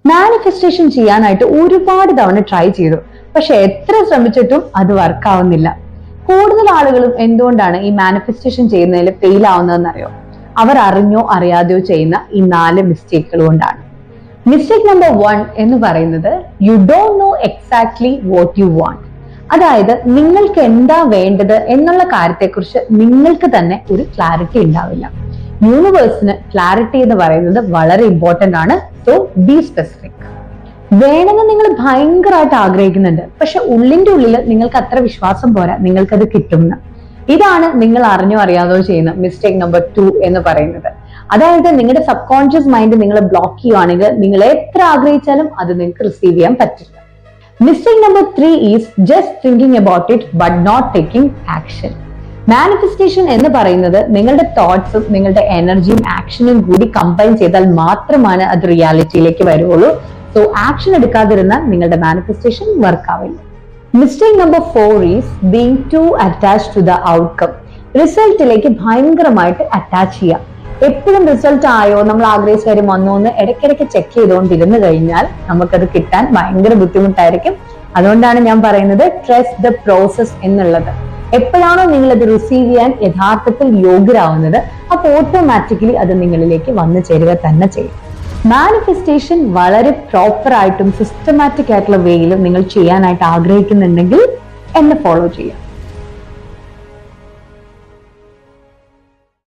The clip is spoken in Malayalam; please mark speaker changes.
Speaker 1: മാനിഫെസ്റ്റേഷൻ ചെയ്യാനായിട്ട് ഒരുപാട് തവണ ട്രൈ ചെയ്തു, പക്ഷെ എത്ര ശ്രമിച്ചിട്ടും അത് വർക്ക് ആവുന്നില്ല. കൂടുതൽ ആളുകളും എന്തുകൊണ്ടാണ് ഈ മാനിഫെസ്റ്റേഷൻ ചെയ്യുന്നതിൽ ഫെയിൽ ആവുന്നതെന്നറിയോ? അവർ അറിഞ്ഞോ അറിയാതെയോ ചെയ്യുന്ന ഈ 4 മിസ്റ്റേക്കുകൾ കൊണ്ടാണ്. മിസ്റ്റേക്ക് നമ്പർ 1 എന്ന് പറയുന്നത് you don't know exactly what you want. അതായത് നിങ്ങൾക്ക് എന്താ വേണ്ടത് എന്നുള്ള കാര്യത്തെക്കുറിച്ച് നിങ്ങൾക്ക് തന്നെ ഒരു ക്ലാരിറ്റി ഉണ്ടാവില്ല. യൂണിവേഴ്സിന് ക്ലാരിറ്റി എന്ന് പറയുന്നത് വളരെ ഇമ്പോർട്ടന്റ് ആണ്. So B specific. വേണമെന്ന് നിങ്ങൾ ഭയങ്കരമായിട്ട് ആഗ്രഹിക്കുന്നുണ്ട്, പക്ഷെ ഉള്ളിന്റെ ഉള്ളിൽ നിങ്ങൾക്ക് അത്ര വിശ്വാസം പോരാ നിങ്ങൾക്കത് കിട്ടുമെന്ന്. ഇതാണ് നിങ്ങൾ അറിഞ്ഞോ അറിയാതോ ചെയ്യുന്ന മിസ്റ്റേക്ക് നമ്പർ 2 എന്ന് പറയുന്നത്. അതായത് നിങ്ങളുടെ സബ് കോൺഷ്യസ് മൈൻഡ് നിങ്ങളെ ബ്ലോക്ക് ചെയ്യുവാണെങ്കിൽ നിങ്ങൾ എത്ര ആഗ്രഹിച്ചാലും അത് നിങ്ങൾക്ക് റിസീവ് ചെയ്യാൻ പറ്റില്ല. Mistake number 3 is just thinking about it but not taking action. Manifestation എന്ന് പറയുന്നത് നിങ്ങളുടെ തോട്ട്സും നിങ്ങളുടെ എനർജിയും ആക്ഷനും കൂടി കമ്പൈൻ ചെയ്താൽ മാത്രമാണ് അത് റിയാലിറ്റിയിലേക്ക് വരുള്ളൂ. സോ ആക്ഷൻ എടുക്കാതിരുന്നാൽ നിങ്ങളുടെ മാനിഫെസ്റ്റേഷൻ വർക്ക് ആവില്ല. Mistake number 4 is being to attached to the outcome. റിസൾട്ടിലേക്ക് ഭയങ്കരമായിട്ട് അറ്റാച്ച് ചെയ്യാം. എപ്പോഴും റിസൾട്ട് ആയോ, നമ്മൾ ആഗ്രഹിച്ച കാര്യം വന്നോ എന്ന് ഇടയ്ക്കിടയ്ക്ക് ചെക്ക് ചെയ്തുകൊണ്ടിരുന്നു കഴിഞ്ഞാൽ നമുക്കത് കിട്ടാൻ ഭയങ്കര ബുദ്ധിമുട്ടായിരിക്കും. അതുകൊണ്ടാണ് ഞാൻ പറയുന്നത് ട്രസ്റ്റ് ദ പ്രോസസ് എന്നുള്ളത്. എപ്പോഴാണോ നിങ്ങൾ അത് റിസീവ് ചെയ്യാൻ യഥാർത്ഥത്തിൽ യോഗ്യരാവുന്നത്, അപ്പോൾ ഓട്ടോമാറ്റിക്കലി അത് നിങ്ങളിലേക്ക് വന്നു ചേരുക തന്നെ ചെയ്യും. മാനിഫെസ്റ്റേഷൻ വളരെ പ്രോപ്പർ ആയിട്ടും സിസ്റ്റമാറ്റിക് ആയിട്ടുള്ള വേയിലും നിങ്ങൾ ചെയ്യാനായിട്ട് ആഗ്രഹിക്കുന്നുണ്ടെങ്കിൽ എന്നെ ഫോളോ ചെയ്യാം.